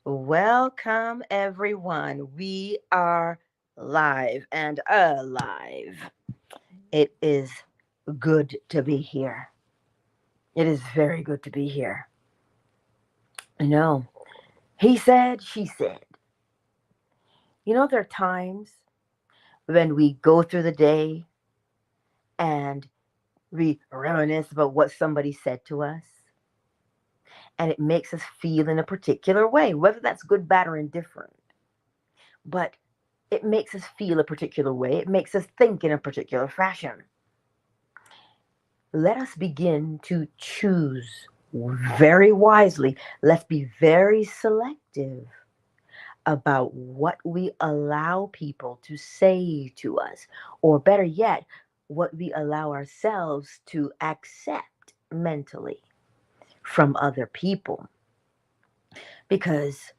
Welcome, everyone. We are live and alive. It is good to be here. It is very good to be here. No, he said, she said. There are times when we go through the day and we reminisce about what somebody said to us, and it makes us feel in a particular way, whether that's good, bad, or indifferent. But it makes us feel a particular way. It makes us think in a particular fashion. Let us begin to choose very wisely. Let's be very selective about what we allow people to say to us, or better yet, what we allow ourselves to accept mentally from other people. Because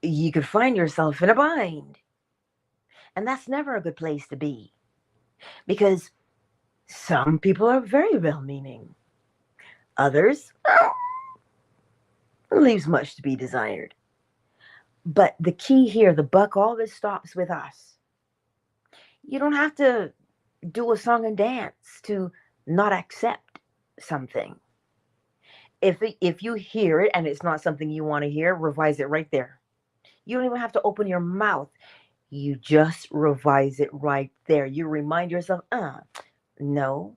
you could find yourself in a bind, and that's never a good place to be. Because some people are very well meaning, others leaves much to be desired. But the key here, the buck always stops with us. You don't have to do a song and dance to not accept something. If you hear it and it's not something you want to hear, revise it right there. You don't even have to open your mouth. You just revise it right there. You remind yourself, no,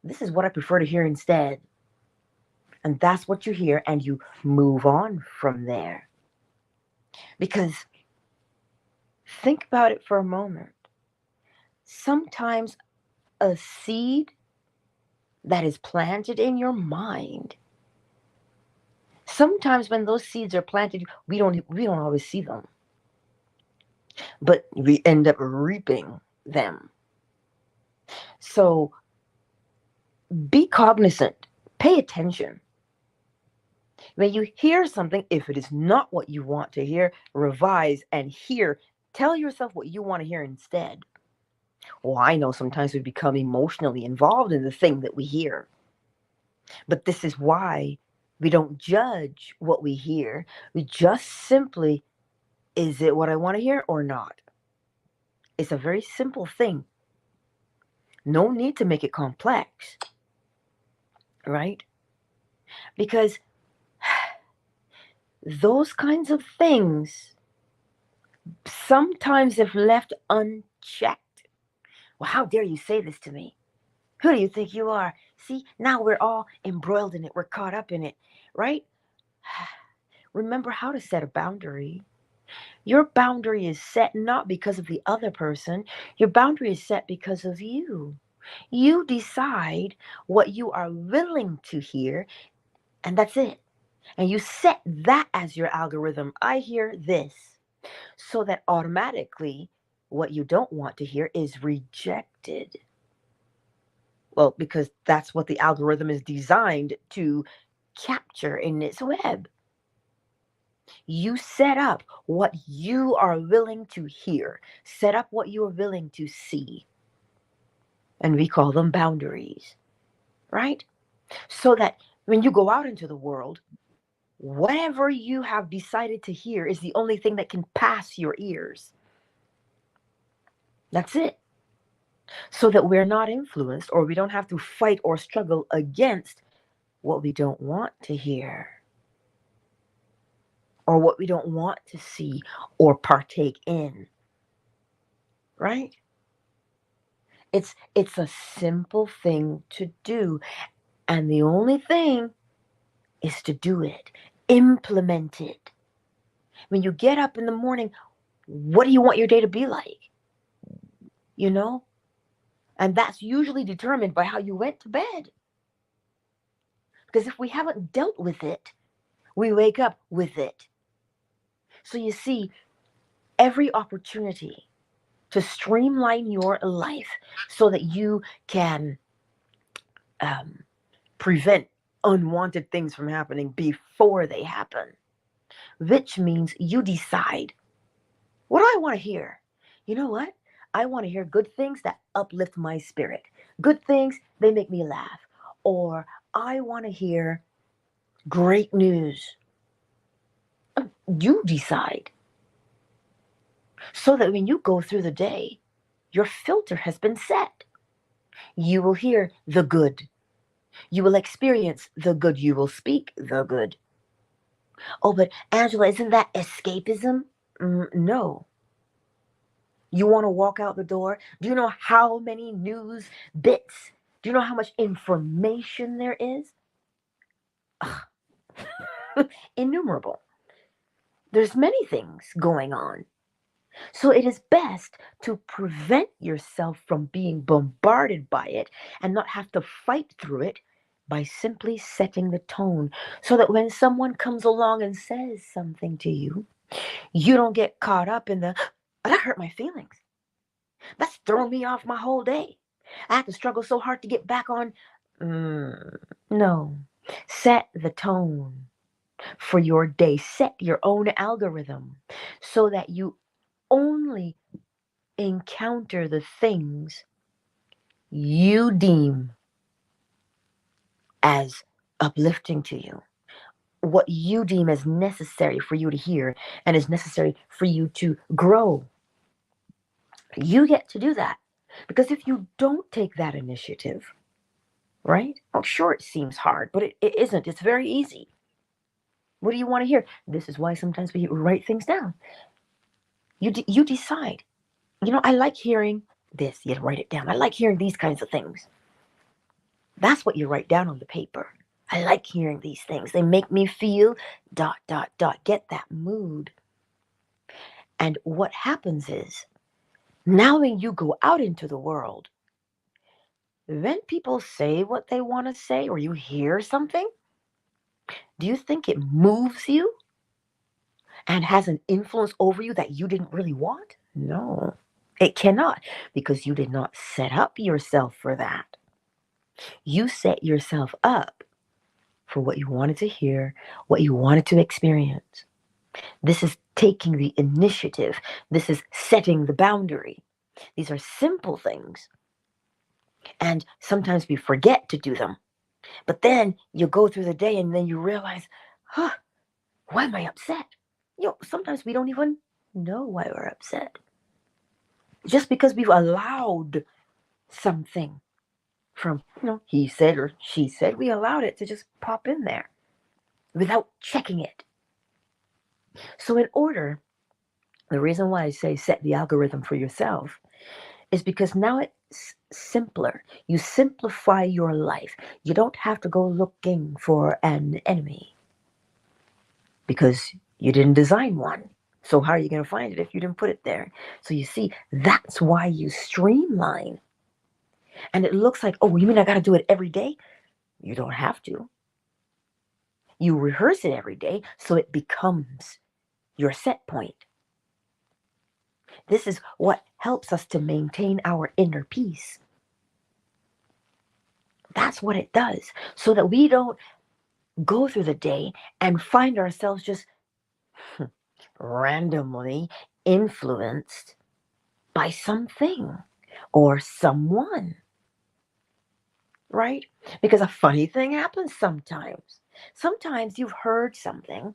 this is what I prefer to hear instead. And that's what you hear, and you move on from there. Because think about it for a moment. Sometimes a seed that is planted in your mind, sometimes when those seeds are planted, we don't always see them. But we end up reaping them. So be cognizant, pay attention. When you hear something, if it is not what you want to hear, revise and hear. Tell yourself what you want to hear instead. Well, I know sometimes we become emotionally involved in the thing that we hear. But this is why we don't judge what we hear. We just simply, is it what I want to hear or not? It's a very simple thing. No need to make it complex, right? Because those kinds of things, sometimes if left unchecked, well, how dare you say this to me? Who do you think you are? See, now we're all embroiled in it. We're caught up in it, right? Remember how to set a boundary. Your boundary is set not because of the other person. Your boundary is set because of you. You decide what you are willing to hear, and that's it. And you set that as your algorithm. I hear this. So that automatically what you don't want to hear is rejected. Well, because that's what the algorithm is designed to capture in its web. You set up what you are willing to hear, set up what you are willing to see. And we call them boundaries, right? So that when you go out into the world, whatever you have decided to hear is the only thing that can pass your ears. That's it. So that we're not influenced, or we don't have to fight or struggle against what we don't want to hear, or what we don't want to see or partake in, right? It's a simple thing to do, and the only thing is to do it, implement it. When you get up in the morning, what do you want your day to be like? You know? And that's usually determined by how you went to bed. Because if we haven't dealt with it, we wake up with it. So you see, every opportunity to streamline your life so that you can prevent unwanted things from happening before they happen, which means you decide, what do I want to hear? You know what? I want to hear good things that uplift my spirit. Good things, they make me laugh. Or I want to hear great news. You decide. So that when you go through the day, your filter has been set. You will hear the good. You will experience the good. You will speak the good. Oh, but Angela, isn't that escapism? No. You want to walk out the door? Do you know how many news bits? Do you know how much information there is? Innumerable. There's many things going on. So it is best to prevent yourself from being bombarded by it and not have to fight through it by simply setting the tone so that when someone comes along and says something to you, you don't get caught up in the, oh, that hurt my feelings. That's thrown me off my whole day. I have to struggle so hard to get back on. No. Set the tone for your day. Set your own algorithm so that you only encounter the things you deem as uplifting to you, what you deem as necessary for you to hear and is necessary for you to grow. You get to do that. Because if you don't take that initiative, right? Oh, sure, it seems hard, but it isn't. It's very easy. What do you want to hear? This is why sometimes we write things down. You decide. I like hearing this. You write it down. I like hearing these kinds of things. That's what you write down on the paper. I like hearing these things. They make me feel ... Get that mood. And what happens is, now when you go out into the world, when people say what they want to say or you hear something, do you think it moves you and has an influence over you that you didn't really want? No, it cannot, because you did not set up yourself for that. You set yourself up for what you wanted to hear, what you wanted to experience. This is taking the initiative. This is setting the boundary. These are simple things. And sometimes we forget to do them. But then you go through the day and then you realize, why am I upset? Sometimes we don't even know why we're upset. Just because we've allowed something from, he said or she said, we allowed it to just pop in there without checking it. So the reason why I say set the algorithm for yourself is because now it's simpler. You simplify your life. You don't have to go looking for an enemy because you didn't design one. So how are you going to find it if you didn't put it there? So you see, that's why you streamline. And it looks like, oh, you mean I got to do it every day? You don't have to. You rehearse it every day so it becomes your set point. This is what helps us to maintain our inner peace. That's what it does. So that we don't go through the day and find ourselves just randomly influenced by something or someone. Right? Because a funny thing happens sometimes. Sometimes you've heard something,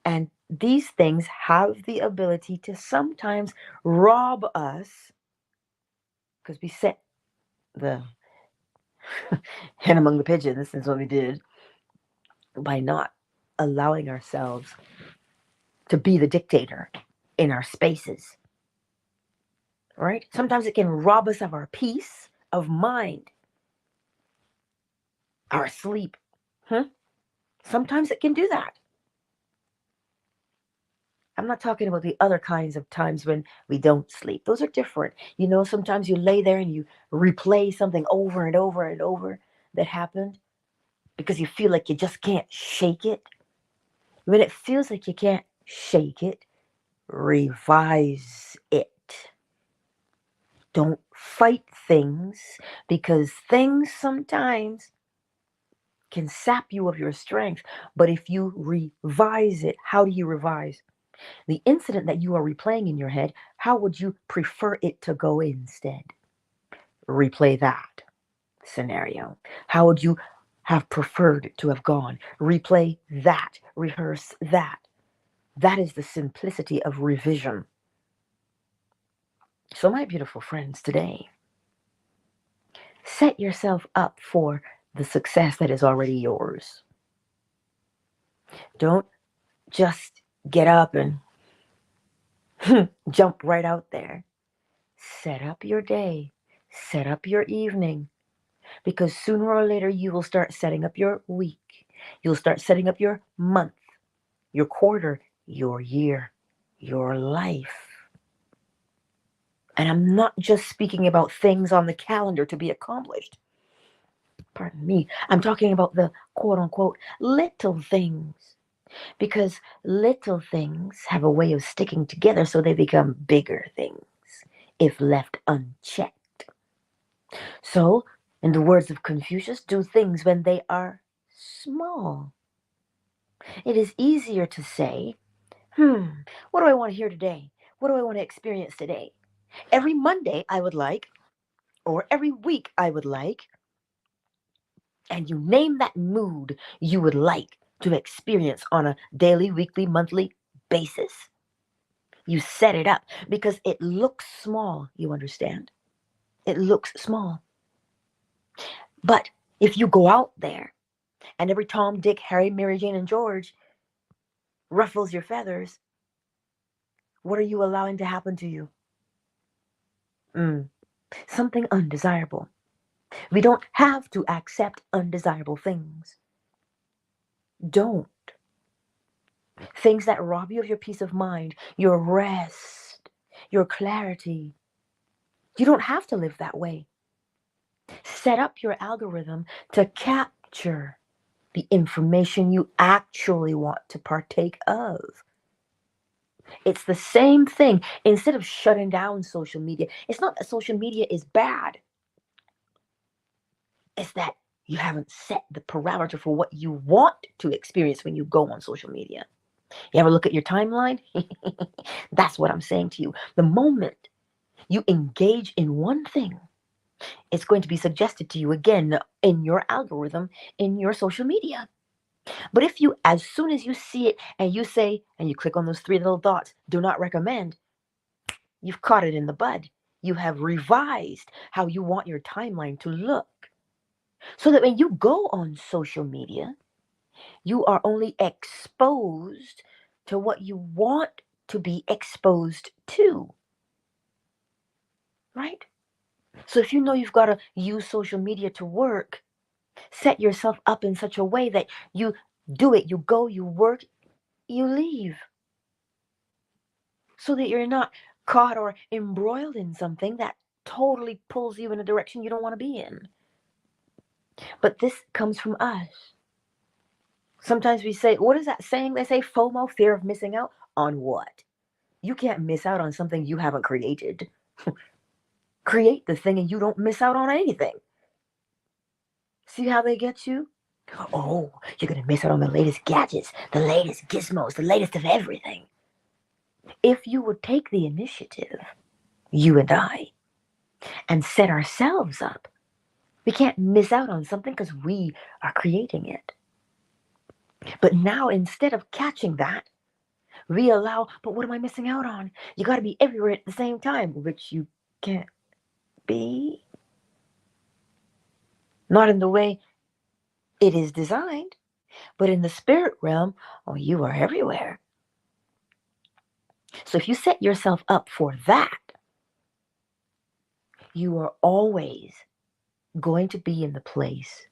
and these things have the ability to sometimes rob us, because we set the hen among the pigeons, is what we did, by not allowing ourselves to be the dictator in our spaces. Right? Sometimes it can rob us of our peace of mind, our sleep. Sometimes it can do that. I'm not talking about the other kinds of times when we don't sleep. Those are different. Sometimes you lay there and you replay something over and over and over that happened because you feel like you just can't shake it. When it feels like you can't shake it, revise it. Don't fight things, because things sometimes can sap you of your strength. But if you revise it, how do you revise? The incident that you are replaying in your head, how would you prefer it to go instead? Replay that scenario. How would you have preferred to have gone? Replay that. Rehearse that. That is the simplicity of revision. So, my beautiful friends, today, set yourself up for the success that is already yours. Don't just get up and jump right out there. Set up your day, set up your evening, because sooner or later you will start setting up your week. You'll start setting up your month, your quarter, your year, your life. And I'm not just speaking about things on the calendar to be accomplished. Pardon me. I'm talking about the quote unquote little things. Because little things have a way of sticking together so they become bigger things if left unchecked. So, in the words of Confucius, do things when they are small. It is easier to say, what do I want to hear today? What do I want to experience today? Every Monday I would like, or every week I would like, and you name that mood you would like to experience on a daily, weekly, monthly basis. You set it up because it looks small, you understand? It looks small. But if you go out there and every Tom, Dick, Harry, Mary, Jane, and George ruffles your feathers, what are you allowing to happen to you? Something undesirable. We don't have to accept undesirable things. Don't. Things that rob you of your peace of mind, your rest, your clarity. You don't have to live that way. Set up your algorithm to capture the information you actually want to partake of. It's the same thing. Instead of shutting down social media, it's not that social media is bad. It's that you haven't set the parameter for what you want to experience when you go on social media. You ever look at your timeline? That's what I'm saying to you. The moment you engage in one thing, it's going to be suggested to you again in your algorithm, in your social media. But if you, as soon as you see it and you say, and you click on those three little dots, do not recommend, you've caught it in the bud. You have revised how you want your timeline to look. So that when you go on social media, you are only exposed to what you want to be exposed to. Right? So if you know you've got to use social media to work, set yourself up in such a way that you do it, you go, you work, you leave. So that you're not caught or embroiled in something that totally pulls you in a direction you don't want to be in. But this comes from us. Sometimes we say, what is that saying? They say FOMO, fear of missing out. On what? You can't miss out on something you haven't created. Create the thing and you don't miss out on anything. See how they get you? Oh, you're going to miss out on the latest gadgets, the latest gizmos, the latest of everything. If you would take the initiative, you and I, and set ourselves up, we can't miss out on something because we are creating it. But now, instead of catching that, we allow, but what am I missing out on? You got to be everywhere at the same time, which you can't be. Not in the way it is designed, but in the spirit realm, oh, you are everywhere. So if you set yourself up for that, you are always going to be in the place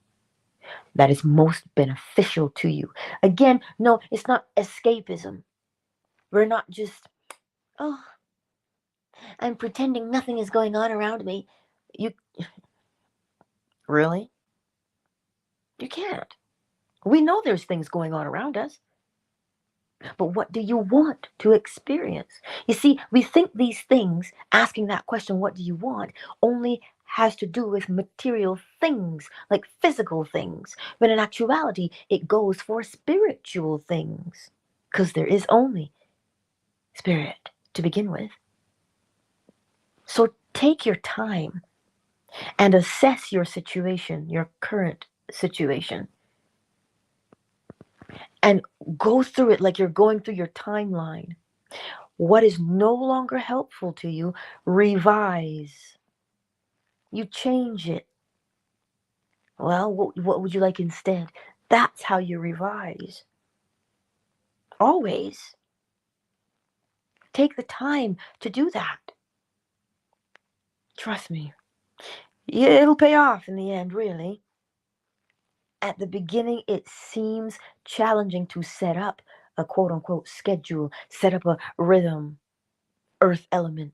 that is most beneficial to you. Again, no, it's not escapism. We're not just, oh, I'm pretending nothing is going on around me. You really? You can't. We know there's things going on around us. But what do you want to experience? You see, we think these things, asking that question, what do you want, only has to do with material things, like physical things, when in actuality, it goes for spiritual things. Because there is only spirit to begin with. So take your time and assess your situation, your current situation. and go through it like you're going through your timeline. What is no longer helpful to you, revise. You change it. Well, what would you like instead? That's how you revise. Always take the time to do that. Trust me. Yeah, it'll pay off in the end, really. At the beginning, it seems challenging to set up a quote unquote schedule, set up a rhythm, earth element,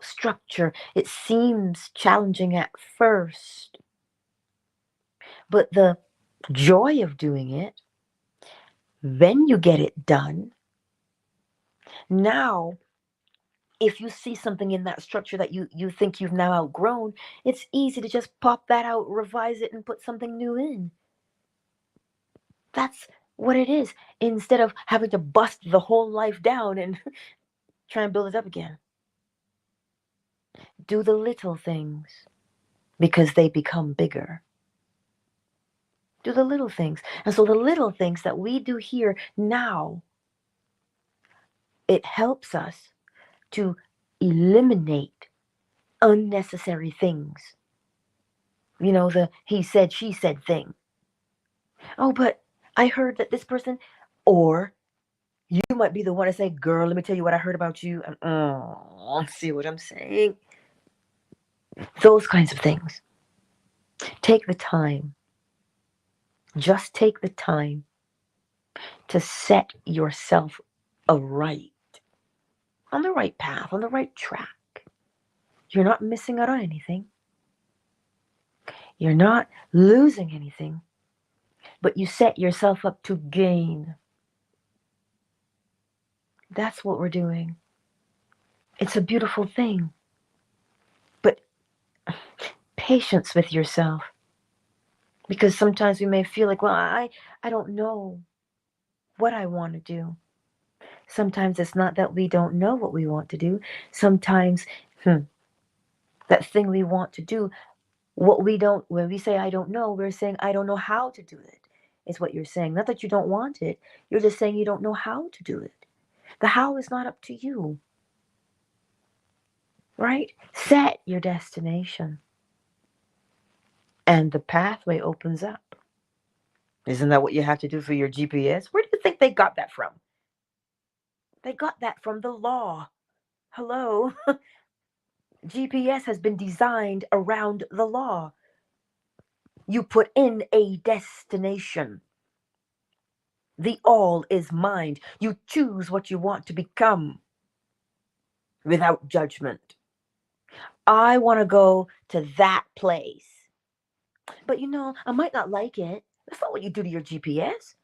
structure. It seems challenging at first, but the joy of doing it, then you get it done. Now, if you see something in that structure that you think you've now outgrown, it's easy to just pop that out, revise it, and put something new in. That's what it is, instead of having to bust the whole life down and try and build it up again. Do the little things because they become bigger. Do the little things. And so the little things that we do here now, it helps us to eliminate unnecessary things. The he said, she said thing. Oh, but I heard that this person, or you might be the one to say, girl, let me tell you what I heard about you. See what I'm saying? Those kinds of things. Take the time. Just take the time to set yourself aright, on the right path, on the right track. You're not missing out on anything. You're not losing anything, but you set yourself up to gain. That's what we're doing. It's a beautiful thing. But patience with yourself. Because sometimes we may feel like, well, I don't know what I want to do. Sometimes it's not that we don't know what we want to do. Sometimes that thing we want to do, when we say I don't know, we're saying I don't know how to do it, is what you're saying. Not that you don't want it, you're just saying you don't know how to do it. The how is not up to you, right? Set your destination, and the pathway opens up. Isn't that what you have to do for your GPS? Where do you think they got that from? They got that from the law. Hello? GPS has been designed around the law. You put in a destination. The all is mind. You choose what you want to become without judgment. I want to go to that place. But I might not like it. That's not what you do to your GPS.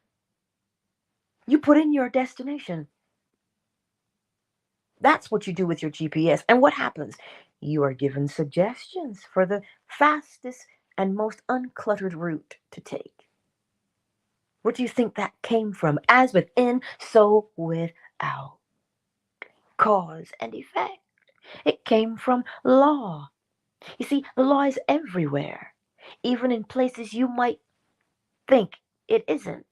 You put in your destination. That's what you do with your GPS. And what happens? You are given suggestions for the fastest and most uncluttered route to take. Where do you think that came from? As within, so without. Cause and effect. It came from law. You see, the law is everywhere, even in places you might think it isn't.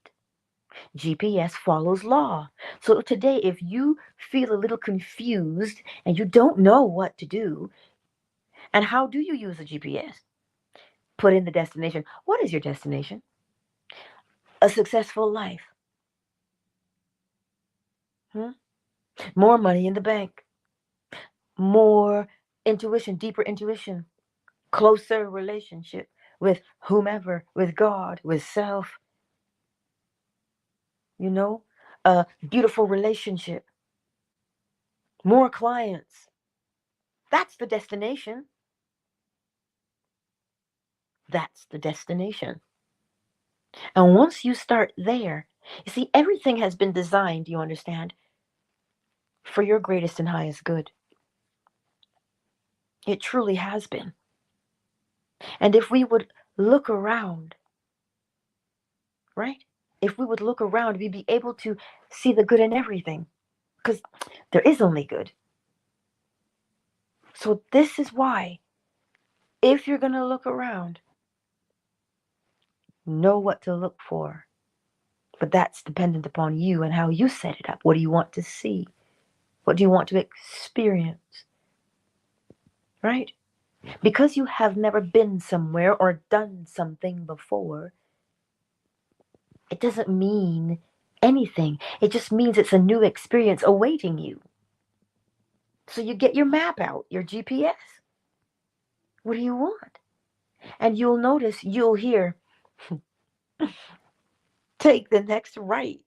GPS follows law. So today, if you feel a little confused and you don't know what to do, and how do you use a GPS? Put in the destination. What is your destination? A successful life. More money in the bank. More intuition, deeper intuition. Closer relationship with whomever, with God, with self. A beautiful relationship. More clients. That's the destination. That's the destination. And once you start there, you see, everything has been designed, you understand, for your greatest and highest good. It truly has been. And if we would look around, right? If we would look around, we'd be able to see the good in everything. Because there is only good. So this is why, if you're going to look around, know what to look for. But that's dependent upon you and how you set it up. What do you want to see? What do you want to experience? Right? Because you have never been somewhere or done something before, it doesn't mean anything. It just means it's a new experience awaiting you. So you get your map out, your GPS. What do you want? And you'll notice, you'll hear, take the next right,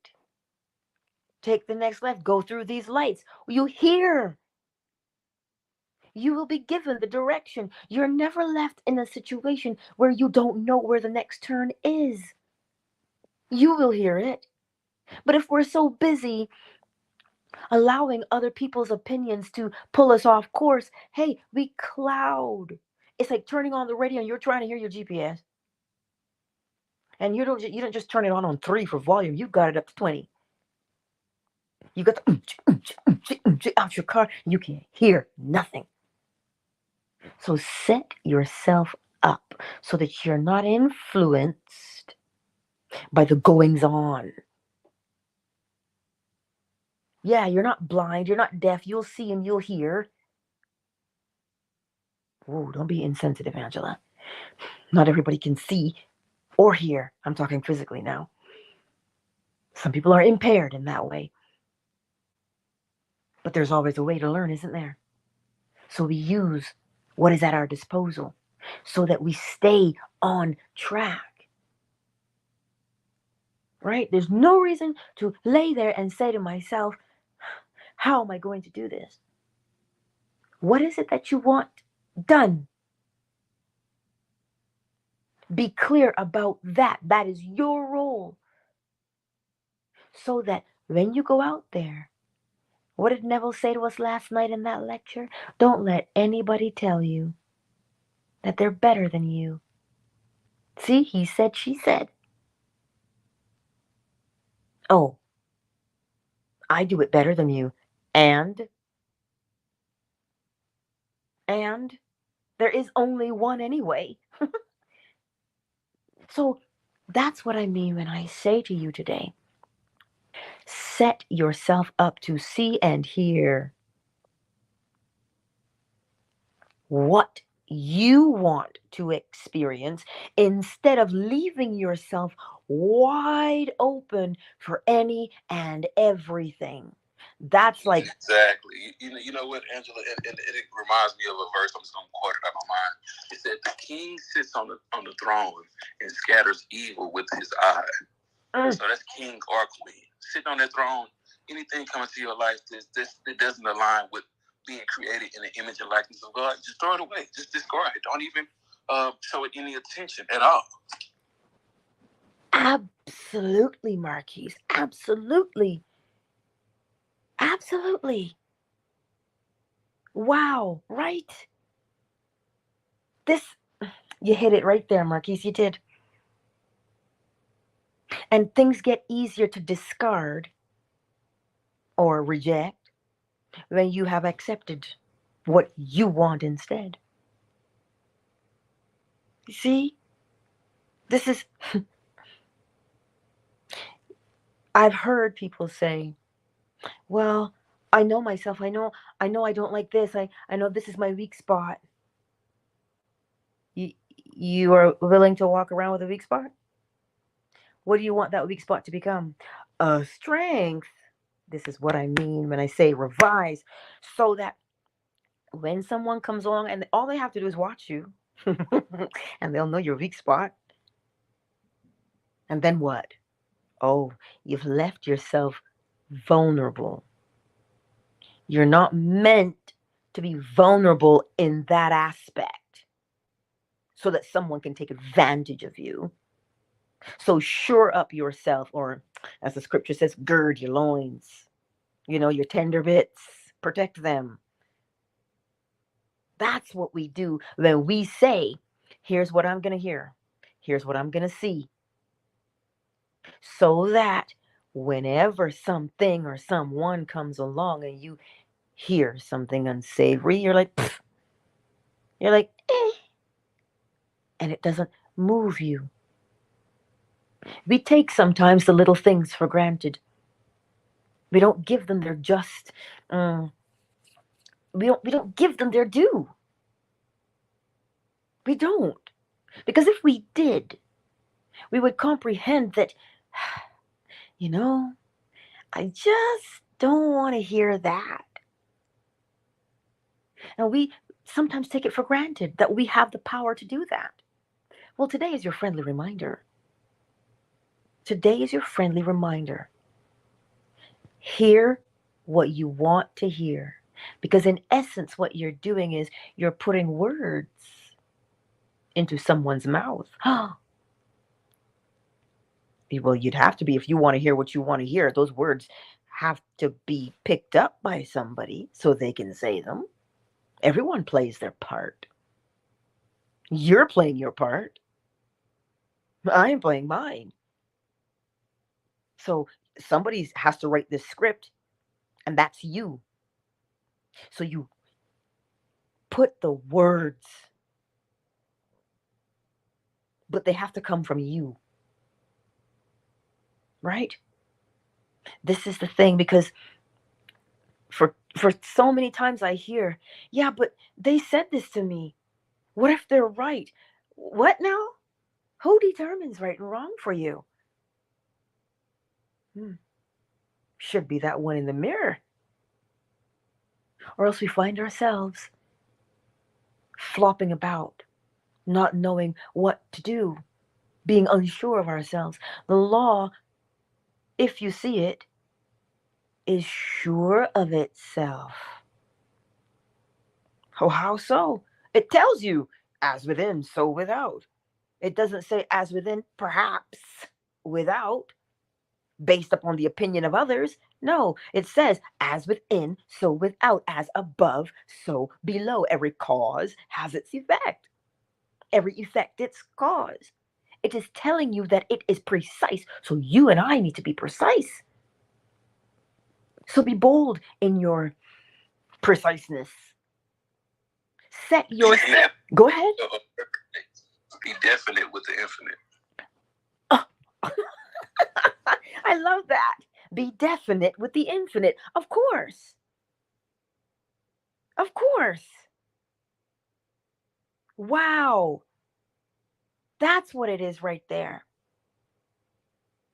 take the next left, go through these lights. You hear. You will be given the direction. You're never left in a situation where you don't know where the next turn is. You will hear it. But if we're so busy allowing other people's opinions to pull us off course, hey, we cloud. It's like turning on the radio and you're trying to hear your GPS. And you don't just turn it on 3 for volume. You got it up to 20. You got the out your car. You can't hear nothing. So set yourself up so that you're not influenced by the goings on. Yeah, you're not blind. You're not deaf. You'll see and you'll hear. Whoa, don't be insensitive, Angela. Not everybody can see or hear. I'm talking physically now. Some people are impaired in that way. But there's always a way to learn, isn't there? So we use what is at our disposal so that we stay on track. Right? There's no reason to lay there and say to myself, how am I going to do this? What is it that you want done? Be clear about that. That is your role. So that when you go out there, what did Neville say to us last night in that lecture? Don't let anybody tell you that they're better than you. See, he said, she said. Oh, I do it better than you. And there is only one anyway. So that's what I mean when I say to you today, set yourself up to see and hear what you want to experience instead of leaving yourself wide open for any and everything. That's like exactly. You know what, Angela, and it reminds me of a verse. I'm just gonna quote it out of my mind. It said, "The king sits on the throne and scatters evil with his eye." So that's king or queen sitting on that throne. Anything coming to your life that doesn't align with being created in the image and likeness of God, just throw it away. Just discard it. Don't even show it any attention at all. absolutely, Marquise. Absolutely. Absolutely. Wow, right? This, you hit it right there, Marquise. You did. And things get easier to discard or reject when you have accepted what you want instead. See, this is, I've heard people say, well, I know myself. I know I don't like this. I know this is my weak spot. You, you are willing to walk around with a weak spot? What do you want that weak spot to become? A strength. This is what I mean when I say revise. So that when someone comes along and all they have to do is watch you and they'll know your weak spot. And then what? Oh, you've left yourself vulnerable. You're not meant to be vulnerable in that aspect so that someone can take advantage of you. So shore up yourself, or as the scripture says, gird your loins. Your tender bits, protect them. That's what we do when we say, here's what I'm going to hear. Here's what I'm going to see. So that whenever something or someone comes along and you hear something unsavory, you're like, pfft. You're like, eh. And it doesn't move you. We take sometimes the little things for granted. We don't give them their just. Um, we don't give them their due. We don't, because if we did, we would comprehend that. You know, I just don't want to hear that. And we sometimes take it for granted that we have the power to do that. Well, today is your friendly reminder. Today is your friendly reminder. Hear what you want to hear. Because in essence, what you're doing is you're putting words into someone's mouth. Well, you'd have to be if you want to hear what you want to hear. Those words have to be picked up by somebody so they can say them. Everyone plays their part. You're playing your part. I'm playing mine. So somebody has to write this script, and that's you. So you put the words, but they have to come from you. Right? This is the thing, because for so many times I hear, yeah, but they said this to me. What if they're right? What now? Who determines right and wrong for you? Should be that one in the mirror. Or else we find ourselves flopping about, not knowing what to do, being unsure of ourselves. The law, if you see it, is sure of itself. Oh, how so? It tells you, as within, so without. It doesn't say as within, perhaps without, based upon the opinion of others. No, it says as within, so without, as above, so below. Every cause has its effect. Every effect its cause. It is telling you that it is precise. So you and I need to be precise. So be bold in your preciseness. Set your. Go ahead. Be definite with the infinite. Oh. I love that. Be definite with the infinite. Of course. Of course. Wow. That's what it is right there.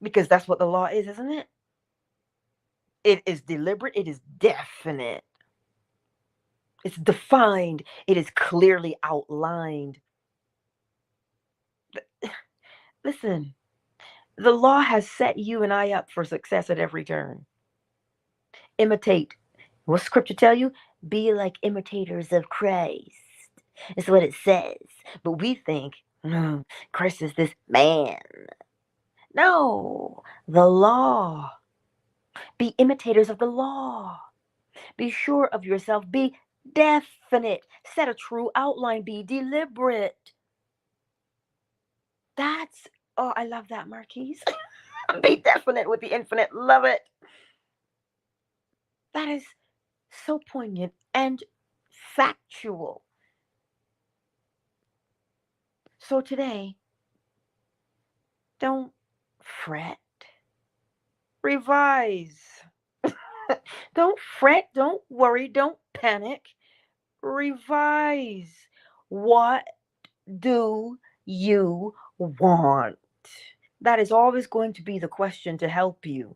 Because that's what the law is, isn't it? It is deliberate. It is definite. It's defined. It is clearly outlined. Listen, the law has set you and I up for success at every turn. Imitate. What scripture tell you? Be like imitators of Christ. It's what it says. But we think, Christ is this man. No, the law. Be imitators of the law. Be sure of yourself. Be definite. Set a true outline. Be deliberate. That's, oh, I love that, Marquise. Be definite with the infinite. Love it. That is so poignant and factual. So today, don't fret. Revise. Don't fret. Don't worry. Don't panic. Revise. What do you want? That is always going to be the question to help you.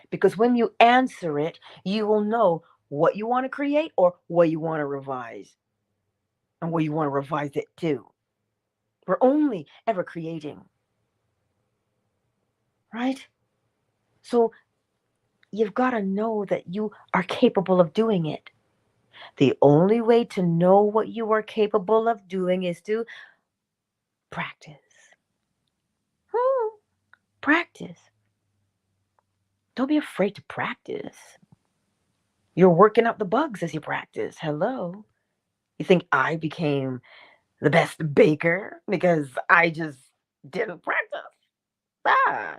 Because when you answer it, you will know what you want to create or what you want to revise and what you want to revise it to. We're only ever creating. Right? So you've got to know that you are capable of doing it. The only way to know what you are capable of doing is to practice. Practice. Don't be afraid to practice. You're working out the bugs as you practice. Hello. You think I became the best baker because I just didn't practice? Ah,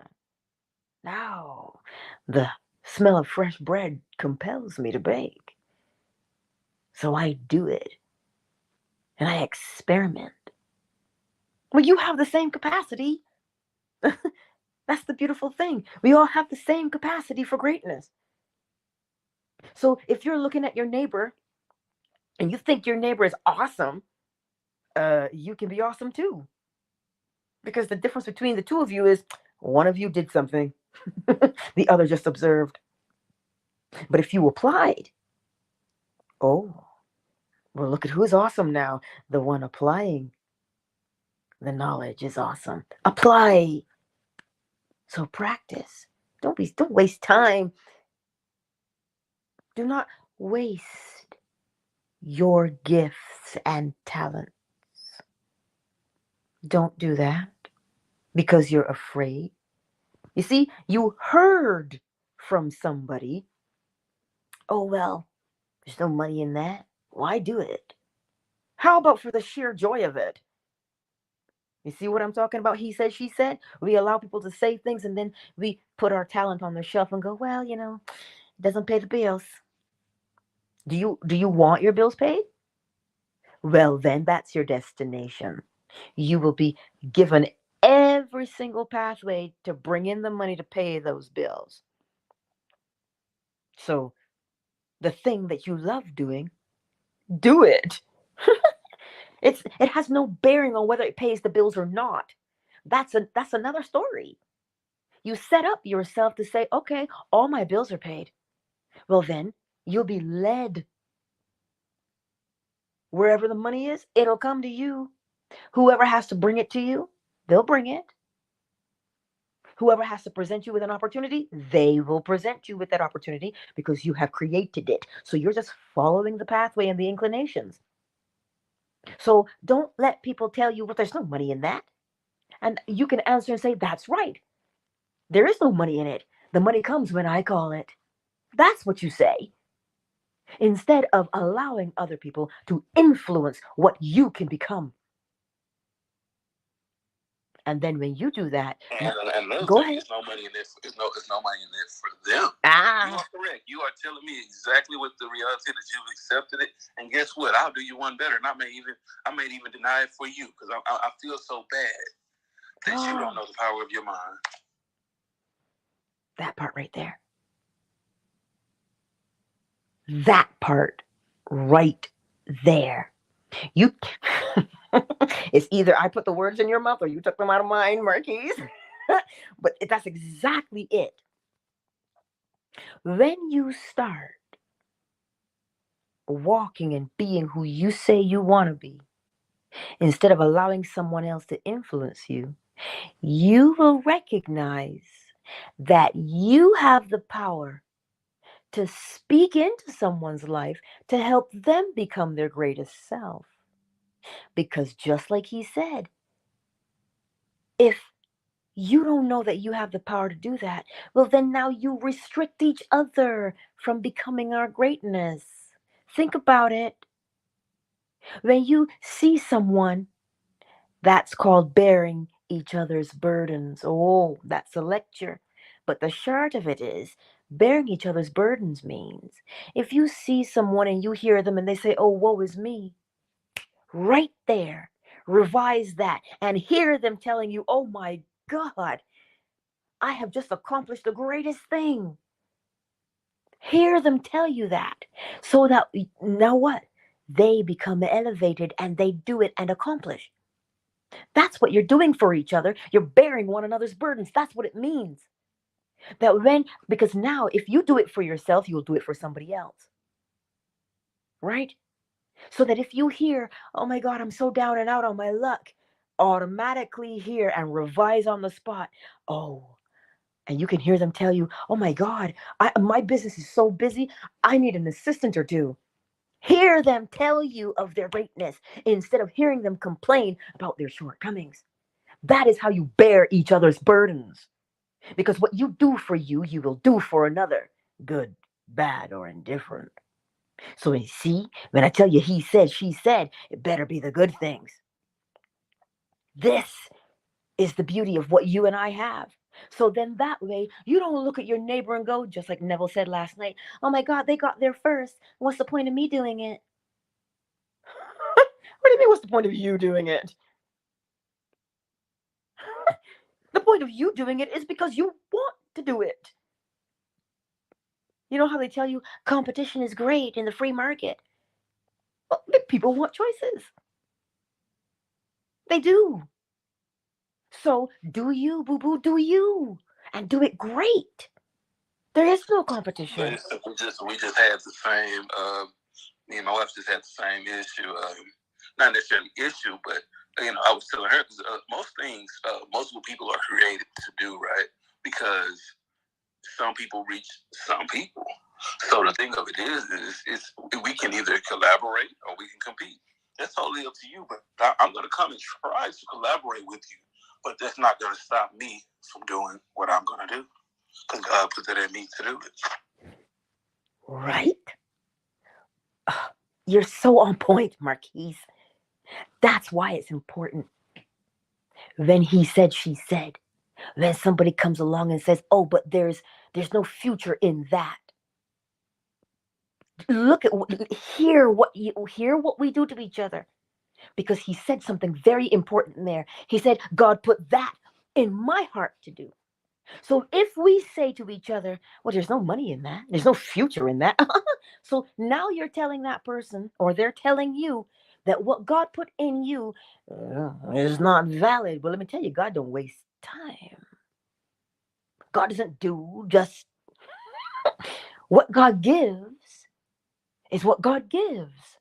no. The smell of fresh bread compels me to bake. So I do it. And I experiment. Well, you have the same capacity. That's the beautiful thing. We all have the same capacity for greatness. So if you're looking at your neighbor and you think your neighbor is awesome, you can be awesome too. Because the difference between the two of you is one of you did something, the other just observed. But if you applied, oh, well, look at who's awesome now. The one applying the knowledge is awesome. Apply. So practice. Don't waste time. Do not waste your gifts and talents. Don't do that because you're afraid. You see, you heard from somebody, oh, well, there's no money in that. Why do it? How about for the sheer joy of it? You see what I'm talking about? He said, she said. We allow people to say things and then we put our talent on the shelf and go, well, it doesn't pay the bills. Do you want your bills paid? Well, then that's your destination. You will be given every single pathway to bring in the money to pay those bills. So, the thing that you love doing, do it. It has no bearing on whether it pays the bills or not. That's another story. You set up yourself to say, okay, all my bills are paid. Well, then you'll be led wherever the money is, it'll come to you. Whoever has to bring it to you, they'll bring it. Whoever has to present you with an opportunity, they will present you with that opportunity because you have created it. So you're just following the pathway and the inclinations. So don't let people tell you, well, there's no money in that. And you can answer and say, that's right. There is no money in it. The money comes when I call it. That's what you say. Instead of allowing other people to influence what you can become. And then when you do that, and another go thing, ahead. it's no money in it. It's no money in it for them. Ah, You are correct. You are telling me exactly what the reality that you've accepted it. And guess what? I'll do you one better. And I may even deny it for you because I feel so bad that you don't know the power of your mind. That part right there. That part right there. You it's either I put the words in your mouth or you took them out of mine, Marquise. But that's exactly it. When you start walking and being who you say you want to be, instead of allowing someone else to influence you, you will recognize that you have the power to speak into someone's life to help them become their greatest self. Because just like he said, if you don't know that you have the power to do that, well, then now you restrict each other from becoming our greatness. Think about it. When you see someone, that's called bearing each other's burdens. Oh, that's a lecture. But the short of it is, bearing each other's burdens means if you see someone and you hear them and they say, oh, woe is me, right there, revise that and hear them telling you, oh my God, I have just accomplished the greatest thing. Hear them tell you that so that now what? They become elevated and they do it and accomplish. That's what you're doing for each other. You're bearing one another's burdens. That's what it means. Because now if you do it for yourself, you'll do it for somebody else. Right? So that if you hear, oh my God, I'm so down and out on my luck, automatically hear and revise on the spot. Oh, and you can hear them tell you, oh my God, my business is so busy, I need an assistant or two. Hear them tell you of their greatness instead of hearing them complain about their shortcomings. That is how you bear each other's burdens. Because what you do for you, you will do for another, good, bad, or indifferent. So you see, when I tell you he said, she said, it better be the good things. This is the beauty of what you and I have. So then that way, you don't look at your neighbor and go, just like Neville said last night, oh my God, they got there first. What's the point of me doing it? What do you mean, what's the point of you doing it? The point of you doing it is because you want to do it. You know how they tell you competition is great in the free market? Well, people want choices. They do. So do you, boo boo, do you. And do it great. There is no competition. We just had the same. Me and my wife just had the same issue. Not necessarily issue, but I was telling her because most things, most people are created to do, right? Because some people reach some people. So the thing of it is we can either collaborate or we can compete. That's totally up to you. But I'm going to come and try to collaborate with you, but that's not going to stop me from doing what I'm going to do because God put that in me to do it. Right? You're so on point, Marquise. That's why it's important. When he said, she said. When somebody comes along and says, "Oh, but there's no future in that." Look at hear what we do to each other, because he said something very important there. He said, "God put that in my heart to do." So if we say to each other, "Well, there's no money in that. There's no future in that." So now you're telling that person, or they're telling you, that what God put in you is not valid. Well, let me tell you, God don't waste time. God doesn't do just what God gives is what God gives.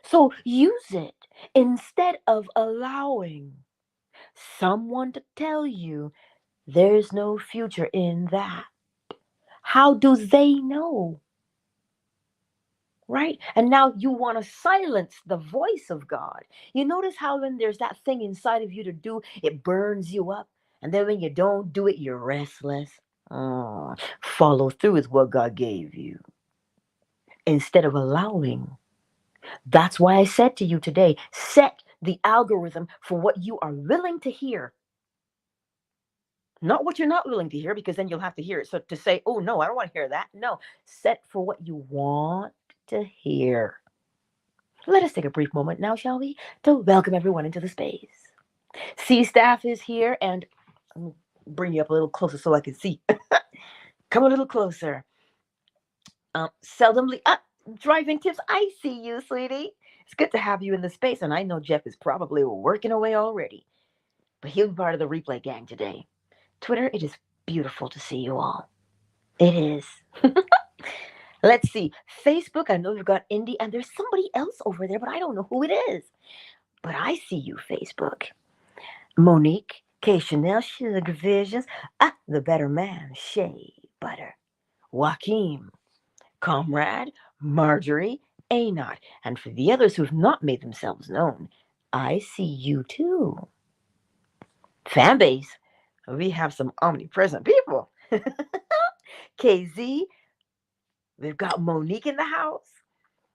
So use it instead of allowing someone to tell you there's no future in that. How do they know? Right? And now you want to silence the voice of God. You notice how when there's that thing inside of you to do, it burns you up. And then when you don't do it, you're restless. Oh, follow through with what God gave you instead of allowing. That's why I said to you today, set the algorithm for what you are willing to hear. Not what you're not willing to hear, because then you'll have to hear it. So to say, "Oh, no, I don't want to hear that." No, set for what you want to hear. Let us take a brief moment now, shall we, to welcome everyone into the space. C staff is here, and I'll bring you up a little closer so I can see. Come a little closer. Seldomly up. Driving tips. I see you, sweetie. It's good to have you in the space, and I know Jeff is probably working away already, but he'll be part of the replay gang today. Twitter, it is beautiful to see you all. It is. Let's see. Facebook, I know you've got Indy, and there's somebody else over there, but I don't know who it is. But I see you, Facebook. Monique, K. Chanel, Sugar Visions, the better man, Shea Butter, Joaquin, Comrade, Marjorie, Anot, and for the others who have not made themselves known, I see you too. Fanbase, we have some omnipresent people. KZ, we've got Monique in the house.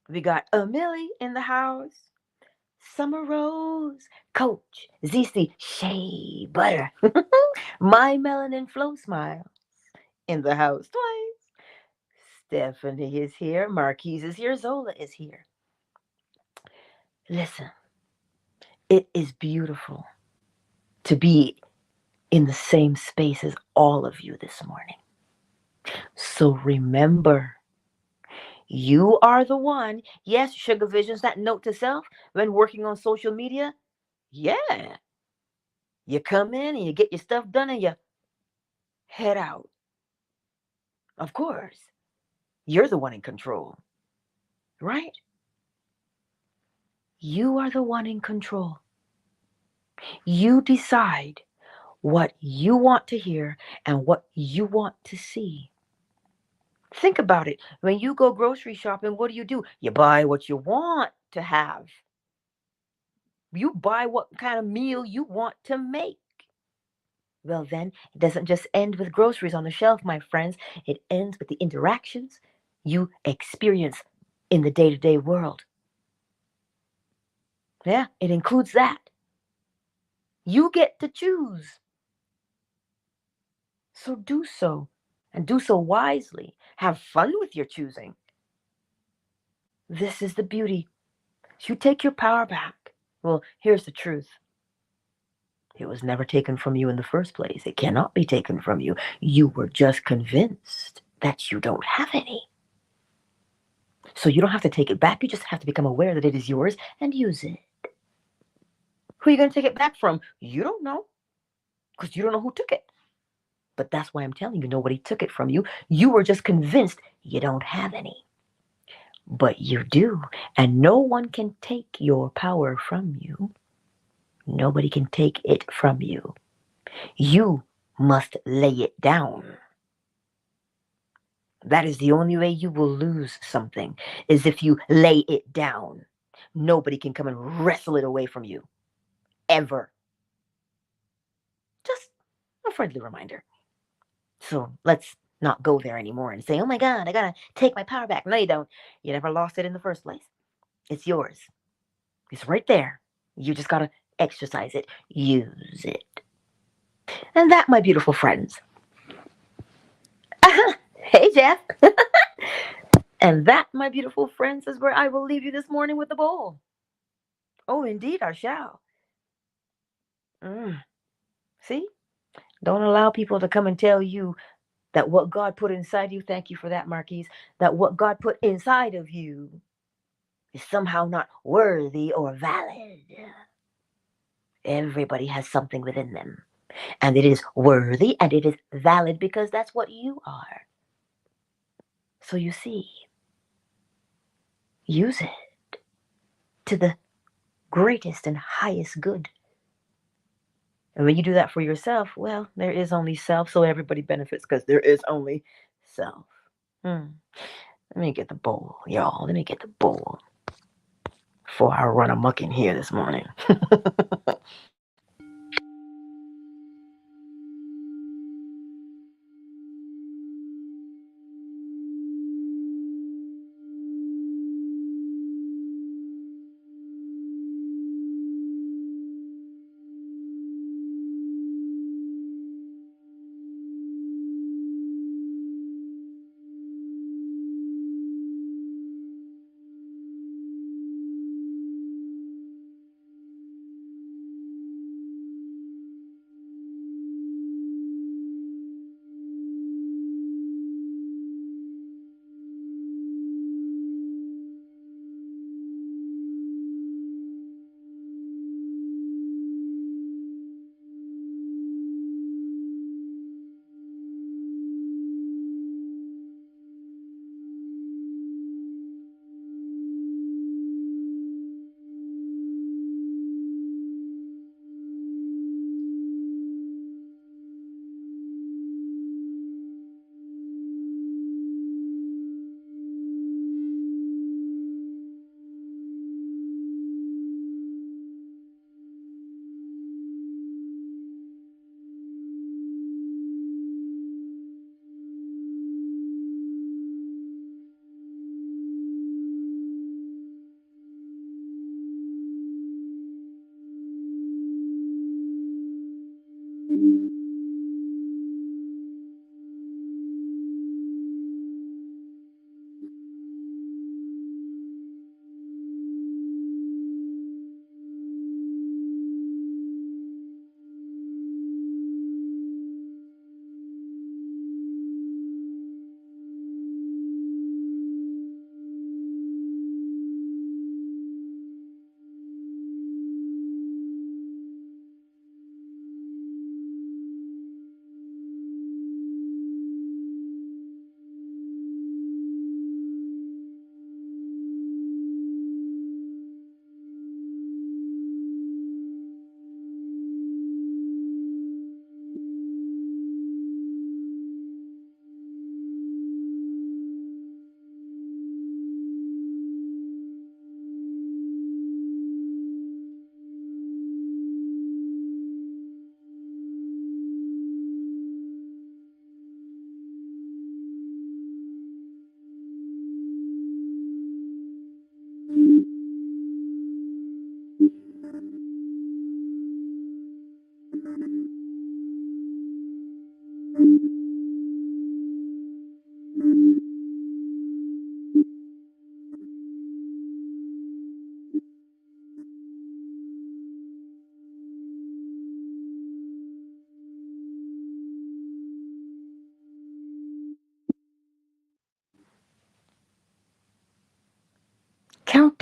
We got Amelie in the house. Summer Rose, Coach, ZC, Shea Butter, My Melanin Flow Smile in the house twice. Stephanie is here. Marquise is here. Zola is here. Listen, it is beautiful to be in the same space as all of you this morning. So remember, you are the one. Yes, Sugar Visions, that note to self when working on social media. Yeah. You come in and you get your stuff done and you head out. Of course, you're the one in control, right? You are the one in control. You decide what you want to hear and what you want to see. Think about it. When you go grocery shopping, what do? You buy what you want to have. You buy what kind of meal you want to make. Well, then, it doesn't just end with groceries on the shelf, my friends. It ends with the interactions you experience in the day to day world. Yeah, it includes that. You get to choose. So do so, and do so wisely. Have fun with your choosing. This is the beauty. You take your power back. Well, here's the truth. It was never taken from you in the first place. It cannot be taken from you. You were just convinced that you don't have any. So you don't have to take it back. You just have to become aware that it is yours and use it. Who are you going to take it back from? You don't know, because you don't know who took it. But that's why I'm telling you, nobody took it from you. You were just convinced you don't have any. But you do. And no one can take your power from you. Nobody can take it from you. You must lay it down. That is the only way you will lose something, is if you lay it down. Nobody can come and wrestle it away from you. Ever. Just a friendly reminder. So let's not go there anymore and say, oh my God, I gotta take my power back. No, you don't. You never lost it in the first place. It's yours. It's right there. You just gotta exercise it, use it. And that, my beautiful friends. Hey, Jeff. And that, my beautiful friends, is where I will leave you this morning with the bowl. Oh, indeed, I shall. See? Don't allow people to come and tell you that what God put inside you, thank you for that, Marquise, that what God put inside of you is somehow not worthy or valid. Everybody has something within them, and it is worthy and it is valid because that's what you are. So you see, use it to the greatest and highest good. And when you do that for yourself, well, there is only self, so everybody benefits because there is only self. Let me get the bowl, y'all. Let me get the bowl before I run amok in here this morning.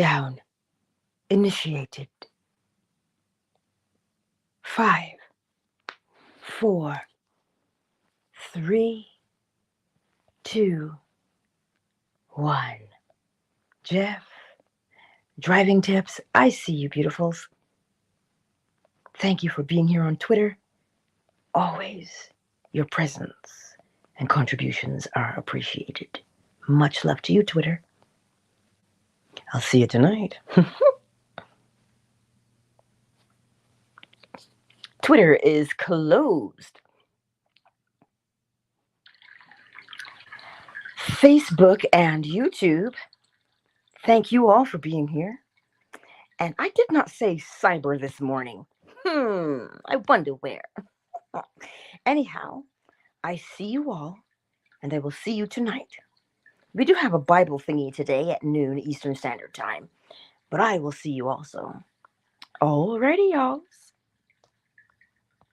Countdown initiated. 5, 4, 3, 2, 1. Jeff, driving tips. I see you, beautifuls. Thank you for being here on Twitter. Always, your presence and contributions are appreciated. Much love to you, Twitter. I'll see you tonight. Twitter is closed. Facebook and YouTube, thank you all for being here. And I did not say cyber this morning. I wonder where. Anyhow, I see you all, and I will see you tonight. We do have a Bible thingy today at noon Eastern Standard Time, but I will see you also. Alrighty, y'all.